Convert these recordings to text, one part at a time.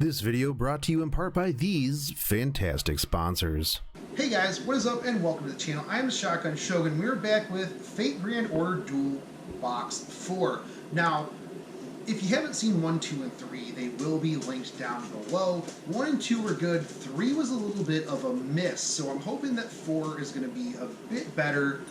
This video brought to you in part by these fantastic sponsors. Hey guys, what is up and welcome to the channel. I am Shotgun Shogun. We're back with Fate Grand Order Duel Box 4. Now, if you haven't seen 1, 2, and 3, they will be linked down below. 1 and 2 were good, 3 was a little bit of a miss, so I'm hoping that 4 is going to be a bit better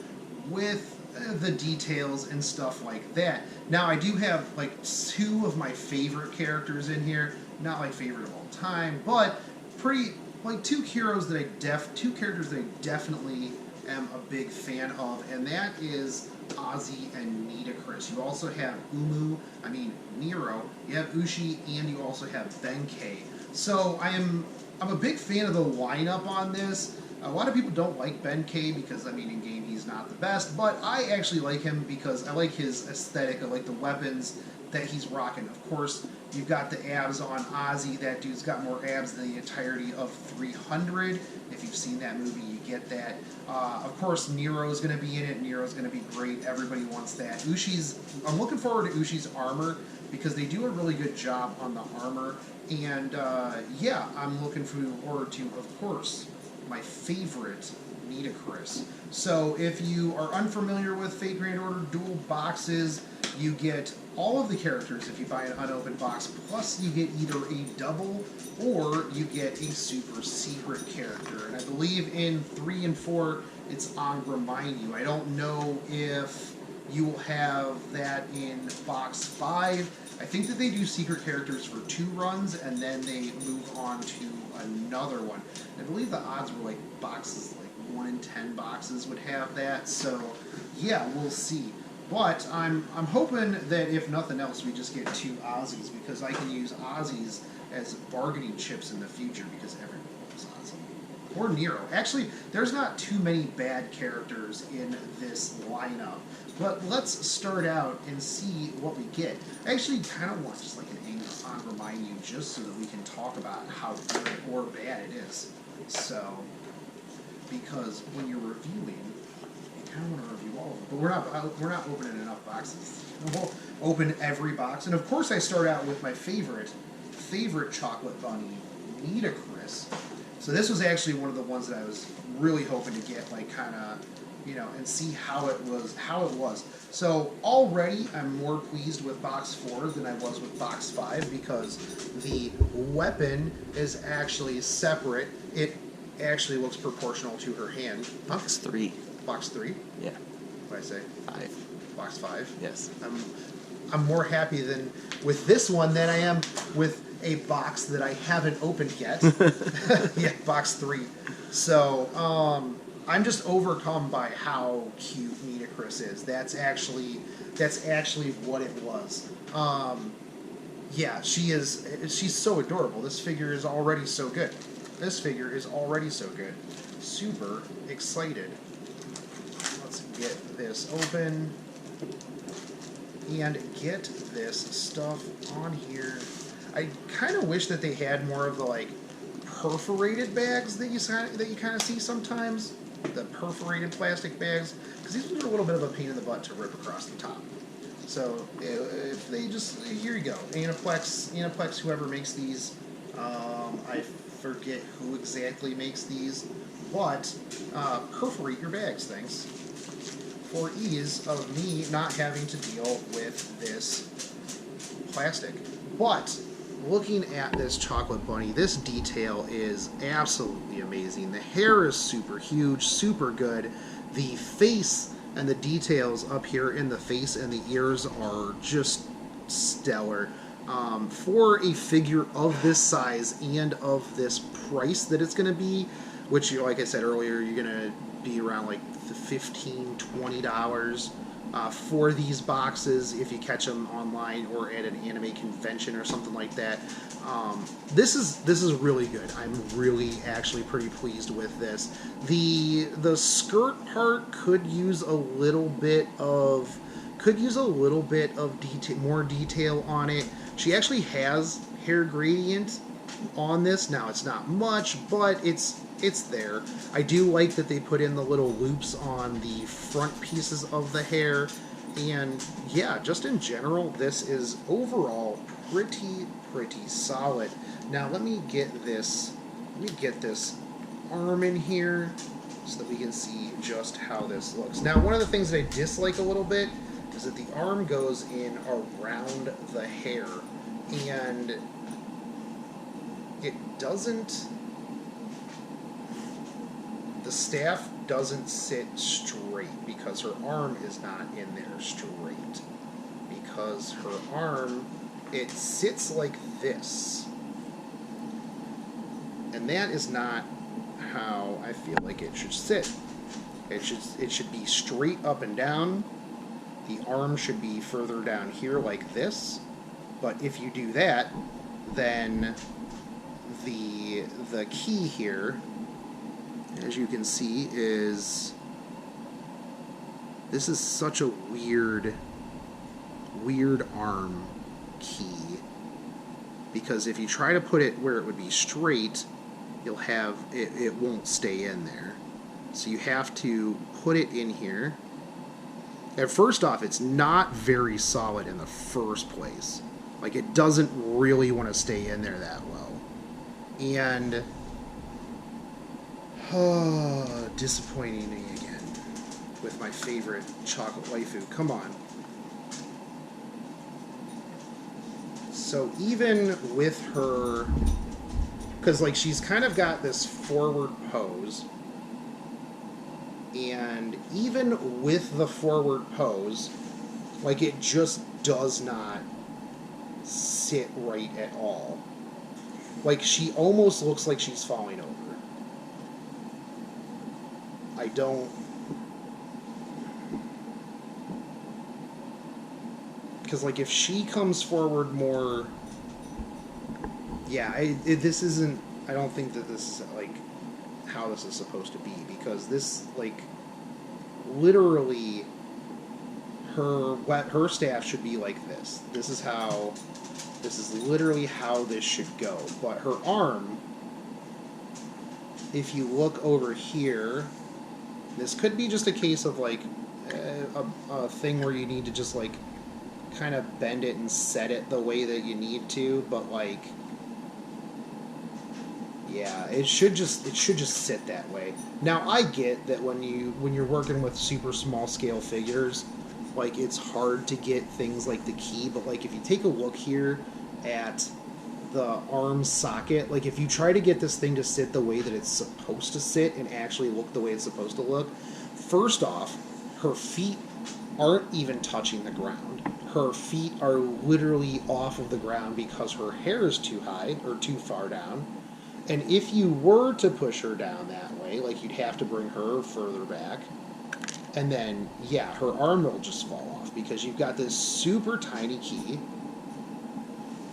with the details and stuff like that. Now, I do have like 2 of my favorite characters in here. Not my favorite of all time, but pretty like 2 characters that I definitely am a big fan of, and that is Ozzy and Nito. You also have Nero, you have Ushi, and you also have Benkei. So I'm a big fan of the lineup on this. A lot of people don't like Benkei because, in game he's not the best, but I actually like him because I like his aesthetic. I like the weapons that he's rocking. Of course, you've got the abs on Ozzy. That dude's got more abs than the entirety of 300. If you've seen that movie, you get that. Of course, Nero's going to be in it. Nero's going to be great. Everybody wants that. I'm looking forward to Ushi's armor because they do a really good job on the armor. And yeah, I'm looking forward to, of course, my favorite, Nito. So if you are unfamiliar with Fate Grand Order Duel boxes, you get all of the characters if you buy an unopened box, plus you get either a double or you get a super secret character. And I believe in 3 and 4, it's on Remind You. I don't know if you will have that in box 5. I think that they do secret characters for 2 runs and then they move on to another one. I believe the odds were like boxes, like 1 in 10 boxes would have that. So yeah, we'll see. But I'm hoping that if nothing else, we just get 2 Ozzies because I can use Ozzies as bargaining chips in the future because everyone loves Ozzy. Or Nero. Actually, there's not too many bad characters in this lineup. But let's start out and see what we get. I actually kind of want just like an angle on Remind You just so that we can talk about how good or bad it is. So, because when you're reviewing, you kind of want to review all of them. But we're not opening enough boxes. We'll open every box. And of course I start out with my favorite chocolate bunny, Nito. So this was actually one of the ones that I was really hoping to get, like kind of, and see how it was. So already I'm more pleased with box 4 than I was with box 5 because the weapon is actually separate. It actually looks proportional to her hand. Box 3. Box 3? Yeah. What did I say? 5. Box 5? Yes. I'm more happy than with this one than I am with a box that I haven't opened yet. Yeah, box 3. So, I'm just overcome by how cute Nito is. That's actually what it was. Yeah, she's so adorable. This figure is already so good. Super excited. Let's get this open and get this stuff on here. I kind of wish that they had more of the like perforated bags that you kind of see sometimes. The perforated plastic bags, because these ones are a little bit of a pain in the butt to rip across the top. So if they just, here you go, Aniplex, whoever makes these, I forget who exactly makes these, but perforate your bags, thanks, for ease of me not having to deal with this plastic. But looking at this chocolate bunny, this detail is absolutely amazing. The hair is super huge, super good. The face and the details up here in the face and the ears are just stellar. For a figure of this size and of this price that it's going to be, which, like I said earlier, you're going to be around like $15, $20 for these boxes if you catch them online or at an anime convention or something like that. This is really good. I'm really actually pretty pleased with this. The skirt part could use a little bit of more detail on it. She actually has hair gradient on this. Now it's not much, but it's there. I do like that they put in the little loops on the front pieces of the hair, and yeah, just in general, this is overall pretty solid. Now let me get this arm in here so that we can see just how this looks. Now, one of the things that I dislike a little bit is that the arm goes in around the hair, and it doesn't... The staff doesn't sit straight because her arm is not in there straight. Because her arm, it sits like this. And that is not how I feel like it should sit. It should be straight up and down. The arm should be further down here like this. But if you do that, then the key here, as you can see, is this is such a weird arm key, because if you try to put it where it would be straight, you'll have it won't stay in there. So you have to put it in here. And first off, it's not very solid in the first place. Like, it doesn't really want to stay in there that well. And disappointing me again with my favorite chocolate waifu. Come on. So even with her, because like she's kind of got this forward pose, and even with the forward pose, like, it just does not sit right at all. Like, she almost looks like she's falling over. I don't... Because, like, if she comes forward more... Yeah, this isn't... I don't think that this is, like, how this is supposed to be. Because this, like, literally... Her staff should be like this. This is literally how this should go. But her arm, if you look over here, this could be just a case of, like, a thing where you need to just, like, kind of bend it and set it the way that you need to, but, like, yeah, it should just sit that way. Now, I get that when you're working with super small scale figures, like, it's hard to get things like the key, but, like, if you take a look here at the arm socket, like, if you try to get this thing to sit the way that it's supposed to sit and actually look the way it's supposed to look, first off, her feet aren't even touching the ground. Her feet are literally off of the ground because her hair is too high or too far down. And if you were to push her down that way, like, you'd have to bring her further back. And then, yeah, her arm will just fall off because you've got this super tiny key.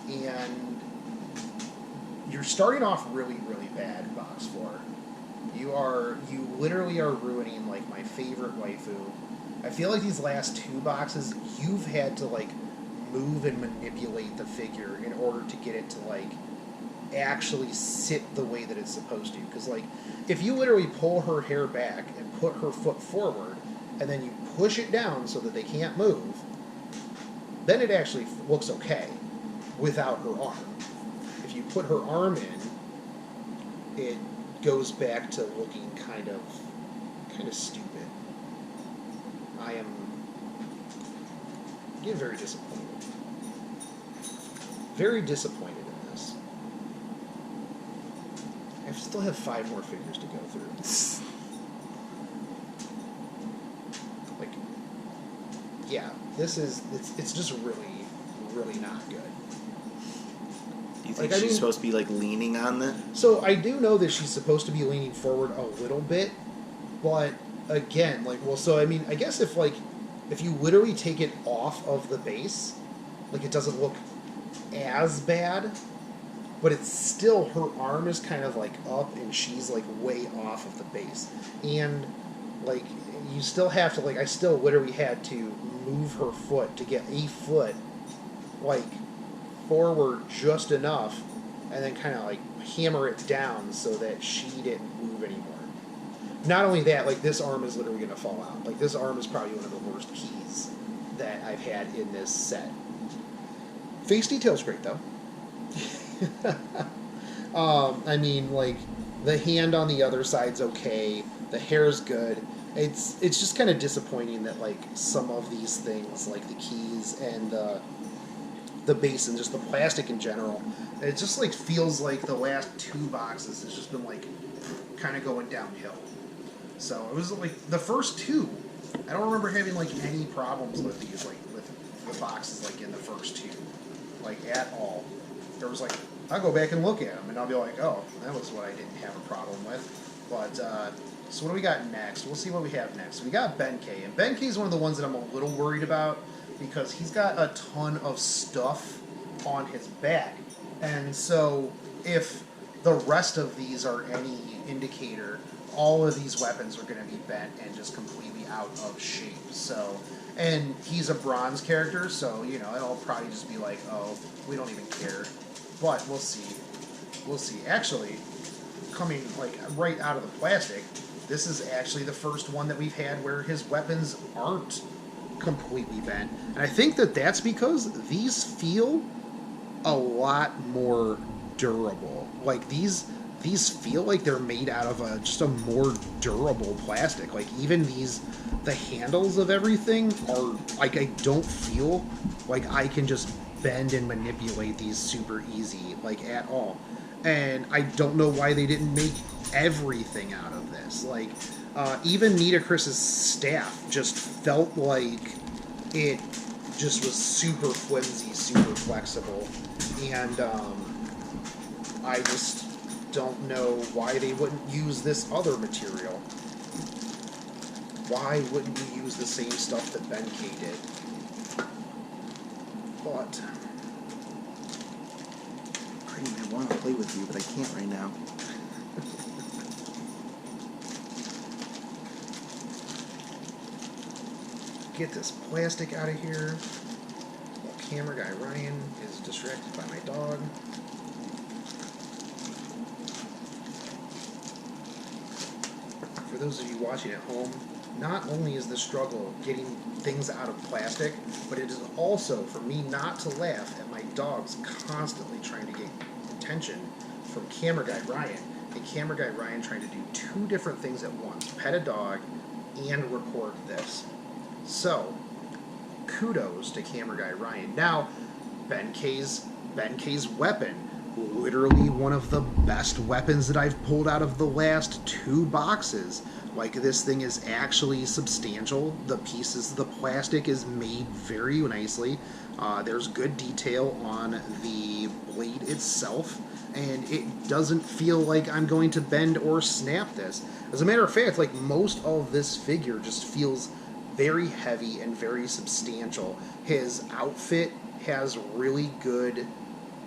And you're starting off really, really bad, Box 4. You literally are ruining, like, my favorite waifu. I feel like these last two boxes, you've had to, like, move and manipulate the figure in order to get it to, like, actually sit the way that it's supposed to. Because, like, if you literally pull her hair back and put her foot forward, and then you push it down so that they can't move, then it actually looks okay without her arm. If you put her arm in, it goes back to looking kind of stupid. I am getting very disappointed. Very disappointed in this. I still have 5 more figures to go through. Like, yeah, it's just really, really not good. Do you think she's supposed to be, like, leaning on that? So I do know that she's supposed to be leaning forward a little bit, but again, like, well, so I mean, I guess if you literally take it off of the base, like, it doesn't look as bad, but it's still, her arm is kind of, like, up and she's, like, way off of the base. And, like, you still have to, like, I still literally had to move her foot to get a foot, like, forward just enough, and then kind of, like, hammer it down so that she didn't move anymore. Not only that, like, this arm is literally going to fall out. Like, this arm is probably one of the worst keys that I've had in this set. Face detail's great though. I mean, like, the hand on the other side's okay. The hair's good. It's just kind of disappointing that, like, some of these things, like the keys and the base and just the plastic in general, it just, like, feels like the last 2 boxes has just been, like, kind of going downhill. So it was, like, the first 2, I don't remember having, like, any problems with these, like, with the boxes, like, in the first 2, like, at all. There was, like, I'll go back and look at them, and I'll be like, oh, that was what I didn't have a problem with. But, so what do we got next? We'll see what we have next. We got Benkei, and Benkei is one of the ones that I'm a little worried about, because he's got a ton of stuff on his back. And so, if the rest of these are any indicator, all of these weapons are going to be bent and just completely out of shape. So, and he's a bronze character, so, you know, it'll probably just be like, oh, we don't even care. But we'll see. We'll see. Actually, coming, like, right out of the plastic, this is actually the first one that we've had where his weapons aren't completely bent. And I think that that's because these feel a lot more durable. Like, these feel like they're made out of just a more durable plastic. Like, even the handles of everything are, like, I don't feel like I can just bend and manipulate these super easy, like, at all. And I don't know why they didn't make everything out of this. Like, even Nitocris's staff just felt like it just was super flimsy, super flexible. And I just don't know why they wouldn't use this other material. Why wouldn't you use the same stuff that Benkei did? But I want to play with you, but I can't right now. Get this plastic out of here. While camera guy Ryan is distracted by my dog. For those of you watching at home, not only is the struggle getting things out of plastic, but it is also for me not to laugh at my dogs constantly trying to get attention from camera guy Ryan, and camera guy Ryan trying to do 2 different things at once: pet a dog and record this. So, kudos to camera guy Ryan. Now, Benkei's weapon, literally one of the best weapons that I've pulled out of the last 2 boxes. Like, this thing is actually substantial. The plastic is made very nicely. There's good detail on the blade itself, and it doesn't feel like I'm going to bend or snap this. As a matter of fact, like, most of this figure just feels very heavy and very substantial. His outfit has really good,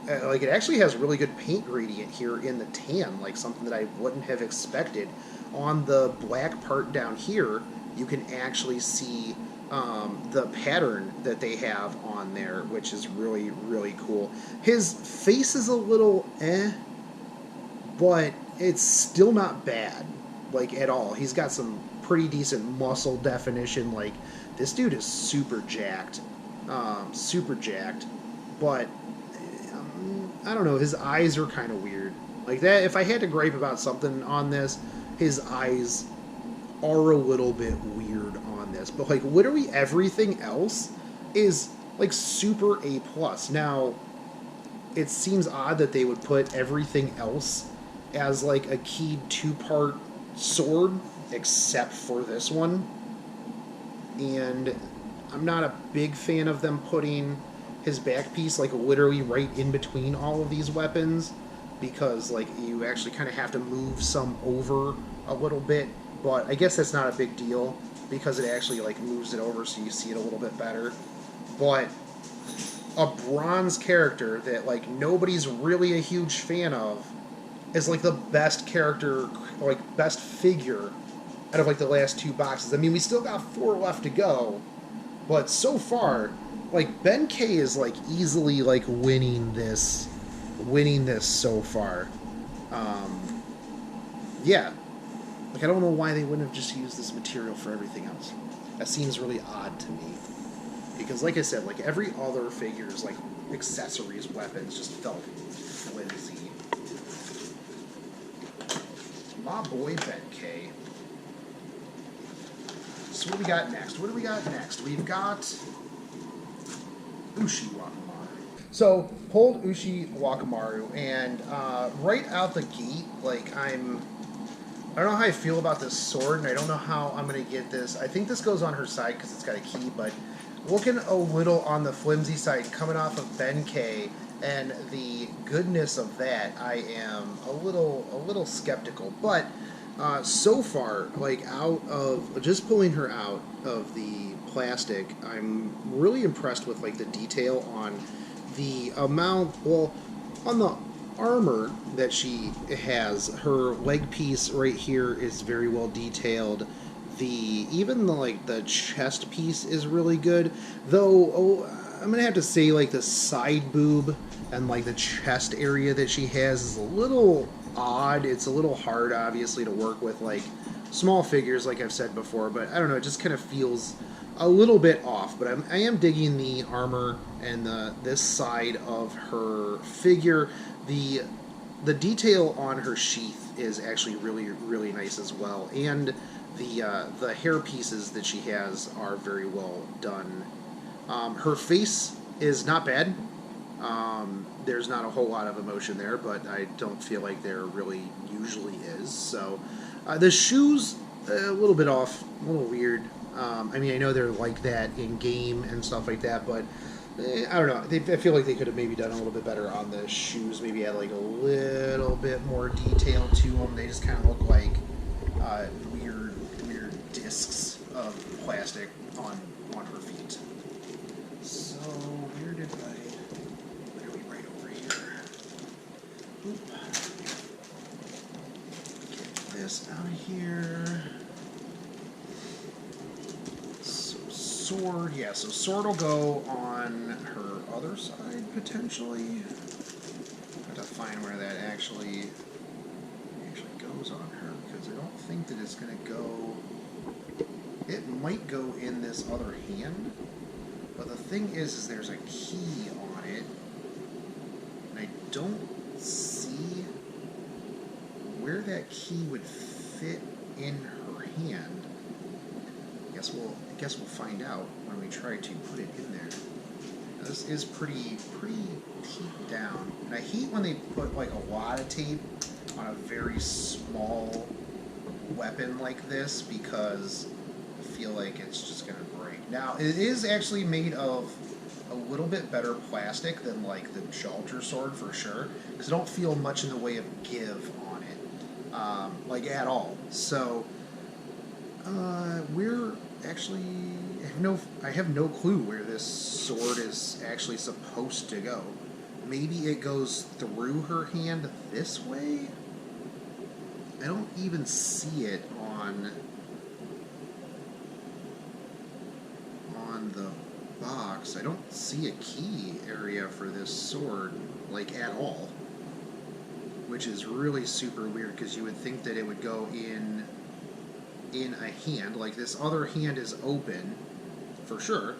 like, it actually has really good paint gradient here in the tan, like something that I wouldn't have expected. On the black part down here, you can actually see the pattern that they have on there, which is really, really cool. His face is a little but it's still not bad, like, at all. He's got some pretty decent muscle definition. Like, this dude is super jacked, but I don't know, his eyes are kind of weird. Like, that, if I had to gripe about something on this, his eyes are a little bit weird on this. But, like, literally everything else is, like, super A+. Now, it seems odd that they would put everything else as, like, a keyed 2-part sword, except for this one. And I'm not a big fan of them putting his back piece, like, literally right in between all of these weapons, because, like, you actually kind of have to move some over a little bit. But I guess that's not a big deal, because it actually, like, moves it over so you see it a little bit better. But a bronze character that, like, nobody's really a huge fan of is, like, the best character, like, best figure out of, like, the last 2 boxes. I mean, we still got 4 left to go, but so far, like, Benkei is, like, easily, like, winning this so far. Yeah. Like, I don't know why they wouldn't have just used this material for everything else. That seems really odd to me. because, like I said, like every other figure's like accessories, weapons just felt flimsy. My boy Benkei. So what do we got next? What do we got next? We've got Ushi Wakamaru. So pulled Ushi Wakamaru, and right out the gate, like I don't know how I feel about this sword, and I don't know how I'm gonna get this. I think this goes on her side because it's got a key, but looking a little on the flimsy side, coming off of Benkei and the goodness of that, I am a little skeptical. But so far, like out of just pulling her out of the plastic, I'm really impressed with like the detail on the amount. Well, on the armor that she has, her leg piece right here is very well detailed. Even the chest piece is really good, though. I'm gonna have to say like the side boob and like the chest area that she has is a little odd. It's a little hard, obviously, to work with like small figures, like I've said before. But I don't know, it just kind of feels a little bit off. But I am digging the armor and this side of her figure. The detail on her sheath is actually really nice as well, and the hair pieces that she has are very well done. Her face is not bad. There's not a whole lot of emotion there, but I don't feel like there really usually is. So the shoes, a little bit off, a little weird. I mean, I know they're like that in game and stuff like that, but I don't know. I feel like they could have maybe done a little bit better on the shoes. Maybe add like a little bit more detail to them. They just kind of look like weird discs of plastic on her feet. So where are we right over here? Oop. Get this out of here. Sword, yeah, so sword will go on her other side, potentially. I have to find where that actually goes on her, because I don't think that it's going to go... It might go in this other hand, but the thing is there's a key on it, and I don't see where that key would fit in her hand. I guess we'll find out when we try to put it in there. Now, this is pretty taped down, and I hate when they put like a lot of tape on a very small weapon like this, because I feel like it's just gonna break. Now it is actually made of a little bit better plastic than like the Shalter sword for sure, because I don't feel much in the way of give on it, like at all. So we're actually I have no clue where this sword is actually supposed to go. Maybe it goes through her hand this way? I don't even see it on the box. I don't see a key area for this sword, like, at all. Which is really super weird, because you would think that it would go in a hand. Like, this other hand is open, for sure,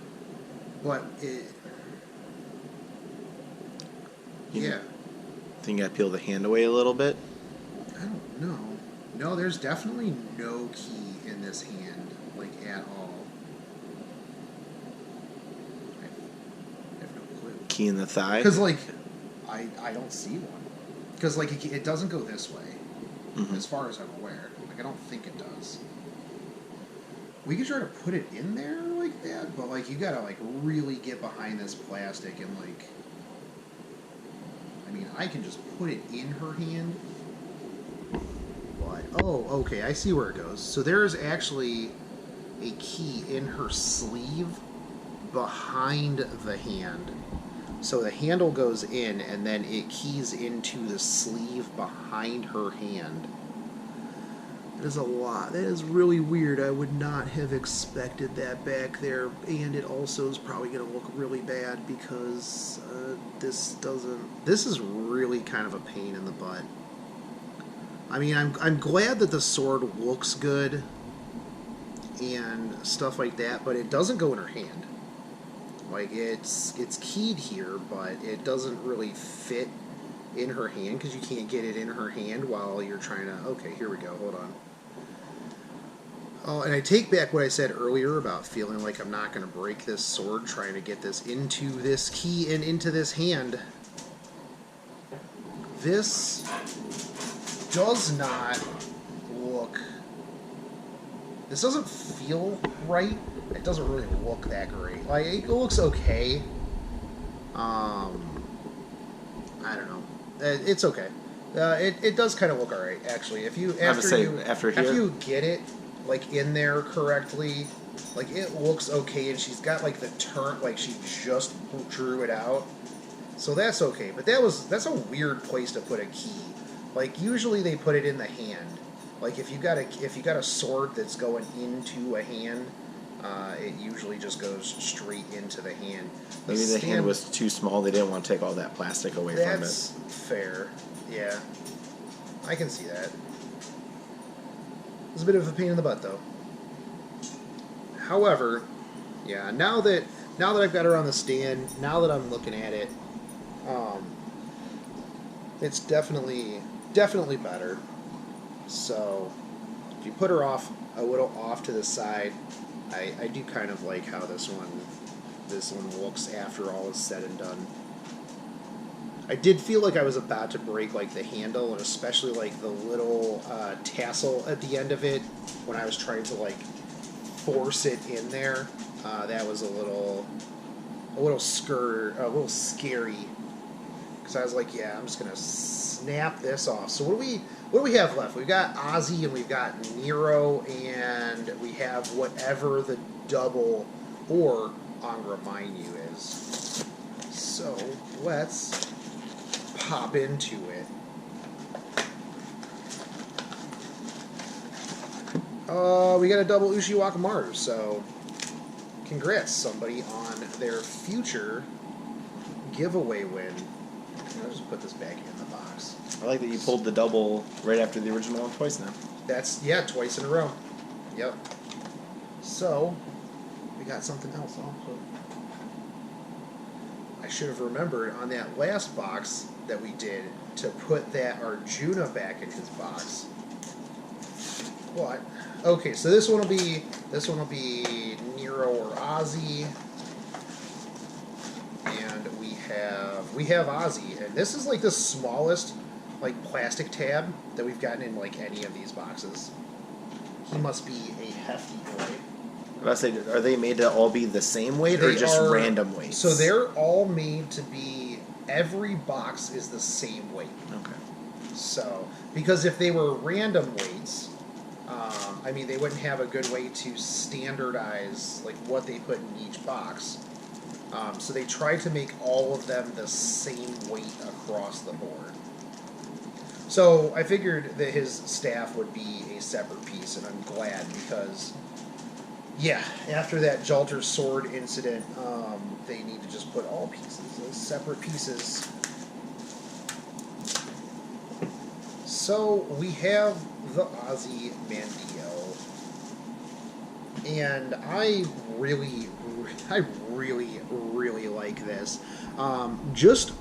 but it... Yeah. Think I peel the hand away a little bit? I don't know. No, there's definitely no key in this hand, like, at all. I have no clue. Key in the thigh? Because, like, I don't see one. Because, like, it doesn't go this way, as far as I'm aware. Like, I don't think it does. We could try to put it in there like that, but, like, you gotta, like, really get behind this plastic and, like... I mean, I can just put it in her hand. But, oh, okay, I see where it goes. So there is actually a key in her sleeve behind the hand. So the handle goes in, and then it keys into the sleeve behind her hand. That is a lot. That is really weird. I would not have expected that back there, and it also is probably going to look really bad, because this is really kind of a pain in the butt. I mean, I'm glad that the sword looks good and stuff like that, but it doesn't go in her hand. Like, it's keyed here, but it doesn't really fit in her hand because you can't get it in her hand while you're trying to... Okay, here we go. Hold on. Oh, and I take back what I said earlier about feeling like I'm not going to break this sword trying to get this into this key and into this hand. This does not look... This doesn't feel right. It doesn't really look that great. Like, it looks okay. I don't know. It's okay. It does kind of look alright, actually. If you after you get it like in there correctly, like it looks okay, and she's got like the turn, like she just drew it out, so that's okay. But that's a weird place to put a key. Like usually they put it in the hand. Like if you got a sword that's going into a hand, it usually just goes straight into the hand. Maybe the hand was too small. They didn't want to take all that plastic away from it. That's fair. Yeah, I can see that. It's a bit of a pain in the butt, though. However, yeah, now that I've got her on the stand, now that I'm looking at it, it's definitely better. So if you put her off a little off to the side, I do kind of like how this one looks after all is said and done. I did feel like I was about to break like the handle, and especially like the little tassel at the end of it when I was trying to like force it in there. That was a little scary, because I was like, yeah, I'm just gonna snap this off. So what do we have left? We've got Ozzy and we've got Nero, and we have whatever the double or Angra Mainyu is. So let's hop into it. We got a double Ushiwaka Maru, so congrats somebody on their future giveaway win. I'll just put this back in the box. I like that you pulled the double right after the original one twice now. That's, yeah, twice in a row. Yep. So, we got something else also. I should have remembered on that last box that we did to put that Arjuna back in his box. What? Okay, so this one will be Nero or Ozzy, and we have Ozzy, and this is like the smallest like plastic tab that we've gotten in like any of these boxes. He must be a hefty boy. I was about to say, are they made to all be the same weight or just random weights? So they're all made to be, every box is the same weight. Okay. So, because if they were random weights, I mean, they wouldn't have a good way to standardize like what they put in each box. So they try to make all of them the same weight across the board. So I figured that his staff would be a separate piece, and I'm glad because, yeah, after that Jalter sword incident, they need to just put all pieces as separate pieces. So we have the Ozzy Mandio, and I really like this. Just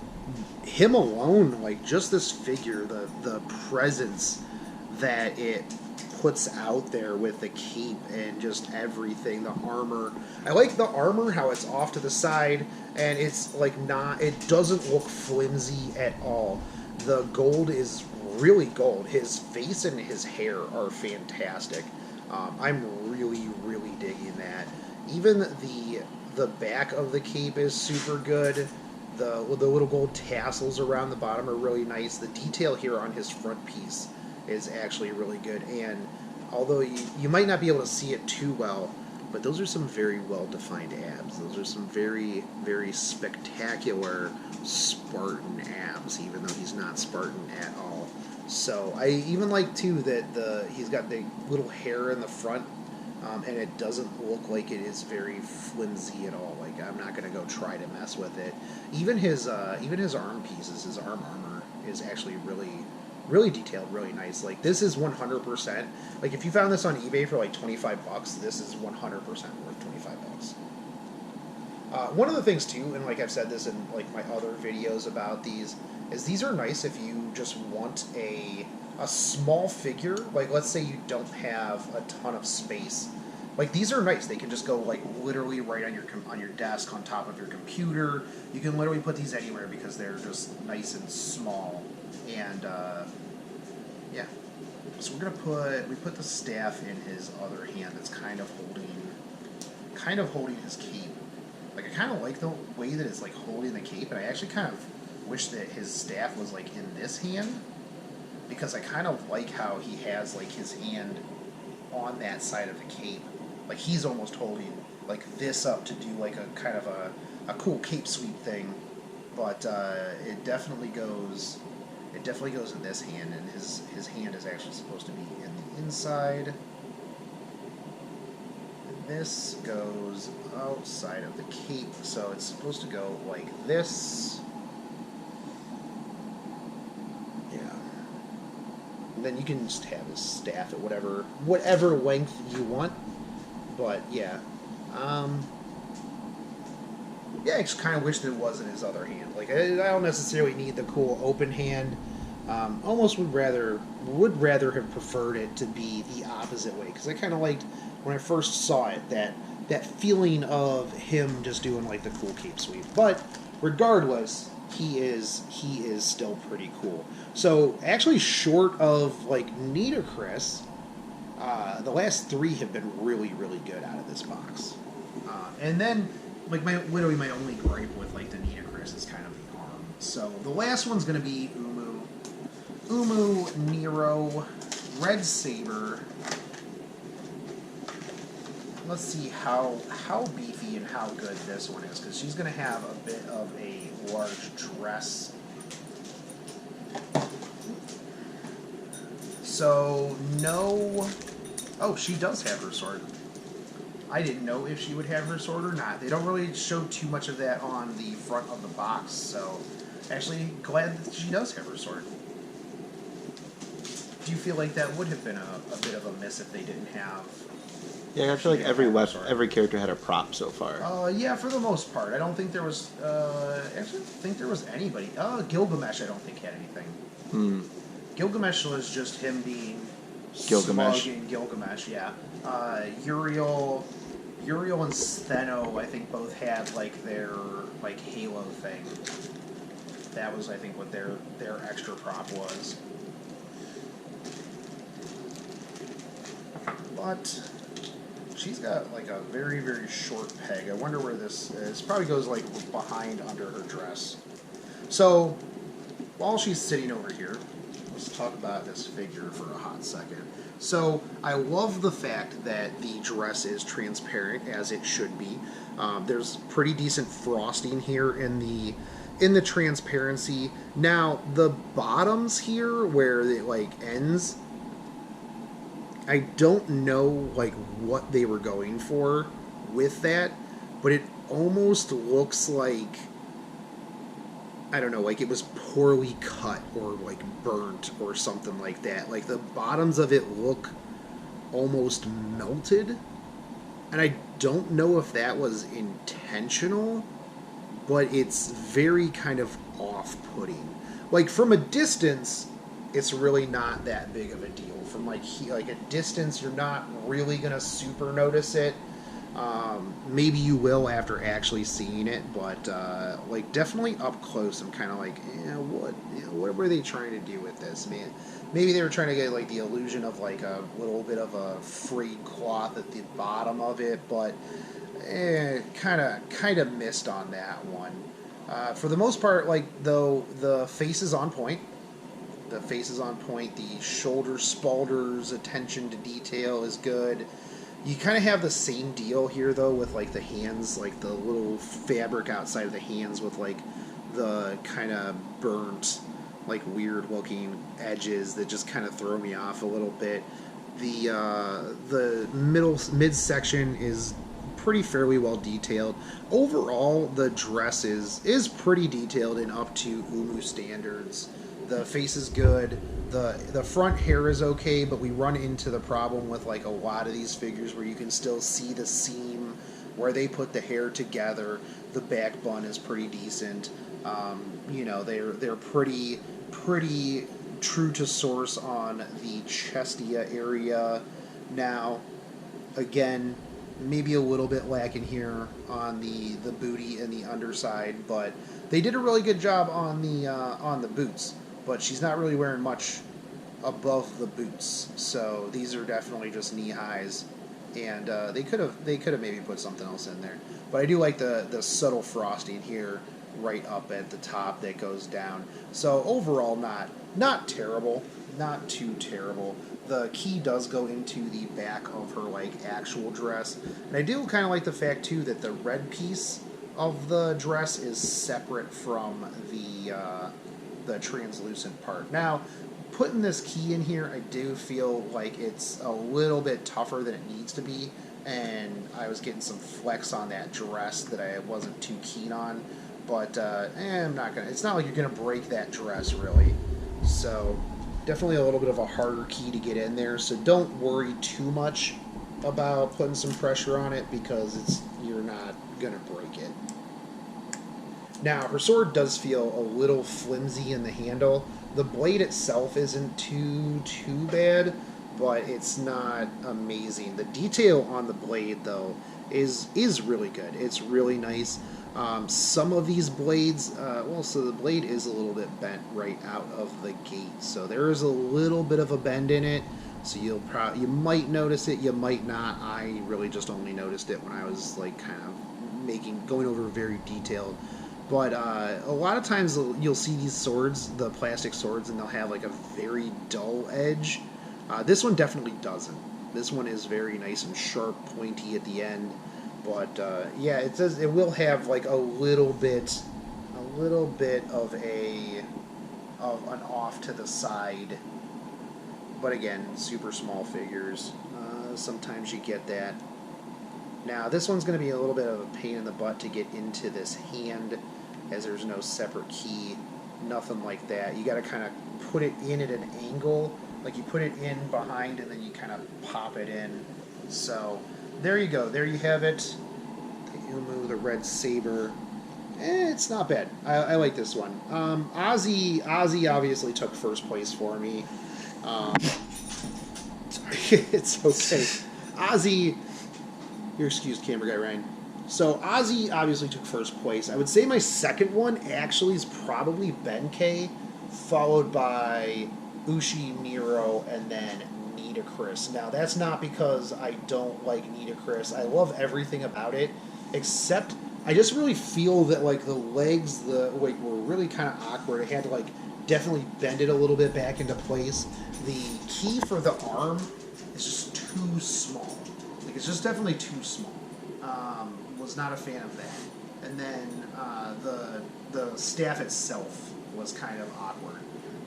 him alone, like just this figure, the presence that it puts out there with the cape and just everything, the armor. I like the armor, how it's off to the side, and it's like it doesn't look flimsy at all. The gold is really gold. His face and his hair are fantastic. I'm really digging that. Even the back of the cape is super good. The little gold tassels around the bottom are really nice. The detail here on his front piece is actually really good. And although you might not be able to see it too well, but those are some very well-defined abs. Those are some very, very spectacular Spartan abs, even though he's not Spartan at all. So I even like, too, that he's got the little hair in the front, and it doesn't look like it is very flimsy at all. Like, I'm not going to go try to mess with it. Even his arm pieces, his arm armor is actually really detailed, really nice. Like, this is 100%. Like, if you found this on eBay for like $25, this is 100% worth $25. One of the things too, and like I've said this in like my other videos about these are nice if you just want a small figure. Like let's say you don't have a ton of space. Like these are nice. They can just go like literally right on your desk on top of your computer. You can literally put these anywhere because they're just nice and small. And yeah. So we put the staff in his other hand that's kind of holding his cape. Like I kind of like the way that it's like holding the cape, and I actually kind of wish that his staff was like in this hand, because I kind of like how he has like his hand on that side of the cape. Like he's almost holding like this up to do like a kind of a cool cape sweep thing, but it definitely goes in this hand, and his hand is actually supposed to be in the inside. This goes outside of the cape, so it's supposed to go like this. Yeah. And then you can just have his staff at whatever length you want. But yeah. Yeah, I just kind of wish that it was in his other hand. Like I don't necessarily need the cool open hand. Almost would rather have preferred it to be the opposite way, because I kind of liked when I first saw it that feeling of him just doing like the cool cape sweep. But regardless, he is still pretty cool. So actually, short of like Nito Chris, the last three have been really good out of this box. And then like literally my only gripe with like the Nito Chris is kind of the arm. So the last one's gonna be Umu, Nero, Red Saber. Let's see how beefy and how good this one is, because she's going to have a bit of a large dress. So, no... Oh, she does have her sword. I didn't know if she would have her sword or not. They don't really show too much of that on the front of the box, so actually glad that she does have her sword. Do you feel like that would have been a bit of a miss if they didn't have... Yeah, I feel like every character had a prop so far. Yeah, for the most part. I don't think there was... actually, I don't think there was anybody. Gilgamesh, I don't think had anything. Gilgamesh was just him being Gilgamesh. smug and Gilgamesh, yeah. Uriel and Stheno, I think, both had, like, their, like, Halo thing. That was, I think, what their extra prop was. But... she's got like a very short peg. I wonder where this is. Probably goes like behind under her dress. So while she's sitting over here, let's talk about this figure for a hot second. So I love the fact that the dress is transparent, as it should be. There's pretty decent frosting here in the transparency. Now the bottoms here where it like ends, I don't know like what they were going for with that, but it almost looks like, I don't know, like it was poorly cut or like burnt or something like that. Like the bottoms of it look almost melted, and I don't know if that was intentional, but it's very kind of off-putting. Like from a distance, it's really not that big of a deal. From like a distance, you're not really gonna super notice it. Maybe you will after actually seeing it, but like definitely up close, I'm kind of like, what were they trying to do with this, man? Maybe they were trying to get like the illusion of like a little bit of a frayed cloth at the bottom of it, but kind of missed on that one. For the most part, like though, the face is on point. The face is on point. The shoulder spalders, attention to detail is good. You kind of have the same deal here, though, with like the hands, like the little fabric outside of the hands with like the kind of burnt, like weird looking edges that just kind of throw me off a little bit. The midsection is pretty fairly well detailed. Overall, the dress is pretty detailed and up to Umu standards. The face is good. The front hair is okay, but we run into the problem with like a lot of these figures where you can still see the seam where they put the hair together. The back bun is pretty decent. You know, they're pretty true to source on the chestia area. Now, again, maybe a little bit lacking here on the booty and the underside, but they did a really good job on the boots. But she's not really wearing much above the boots, so these are definitely just knee highs, and they could have maybe put something else in there. But I do like the subtle frosting here right up at the top that goes down. So overall, not terrible, not too terrible. The key does go into the back of her like actual dress, and I do kind of like the fact too that the red piece of the dress is separate from the translucent part. Now, putting this key in here, I do feel like it's a little bit tougher than it needs to be, and I was getting some flex on that dress that I wasn't too keen on. But I'm not gonna. It's not like you're gonna break that dress really. So definitely a little bit of a harder key to get in there. So don't worry too much about putting some pressure on it because you're not gonna break it. Now her sword does feel a little flimsy in the handle. The blade itself isn't too bad, but it's not amazing. The detail on the blade though is really good. It's really nice. Some of these blades, so the blade is a little bit bent right out of the gate, so there is a little bit of a bend in it. So you might notice it, you might not. I really just only noticed it when I was like kind of going over very detailed. But a lot of times you'll see these swords, the plastic swords, and they'll have like a very dull edge. This one definitely doesn't. This one is very nice and sharp, pointy at the end. But yeah, it says it will have like a little bit of an off to the side. But again, super small figures. Sometimes you get that. Now this one's going to be a little bit of a pain in the butt to get into this hand, as there's no separate key, nothing like that. You got to kind of put it in at an angle, like you put it in behind and then you kind of pop it in. So there you go. There you have it. The Umu, the red saber. It's not bad. I like this one. Ozzy obviously took first place for me. Sorry, it's okay. Ozzy, you're excused, camera guy Ryan. So Ozzy obviously took first place. I would say my second one actually is probably Benkei, followed by Ushi, Nero, and then Nita Chris. Now that's not because I don't like Nita Chris. I love everything about it, except I just really feel that like the legs, were really kind of awkward. I had to like definitely bend it a little bit back into place. The key for the arm is just too small. Like it's just definitely too small. Was not a fan of that. And then the staff itself was kind of awkward.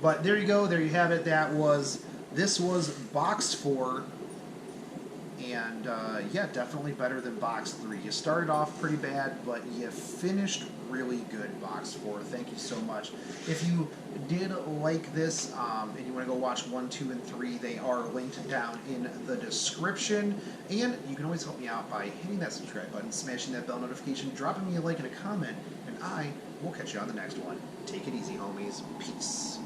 But there you go. There you have it. This was box 4. And yeah, definitely better than box 3. You started off pretty bad, but you finished really good box 4. Thank you so much. If you did like this and you want to go watch 1, 2, and 3, they are linked down in the description. And you can always help me out by hitting that subscribe button, smashing that bell notification, dropping me a like and a comment, and I will catch you on the next one. Take it easy, homies. Peace.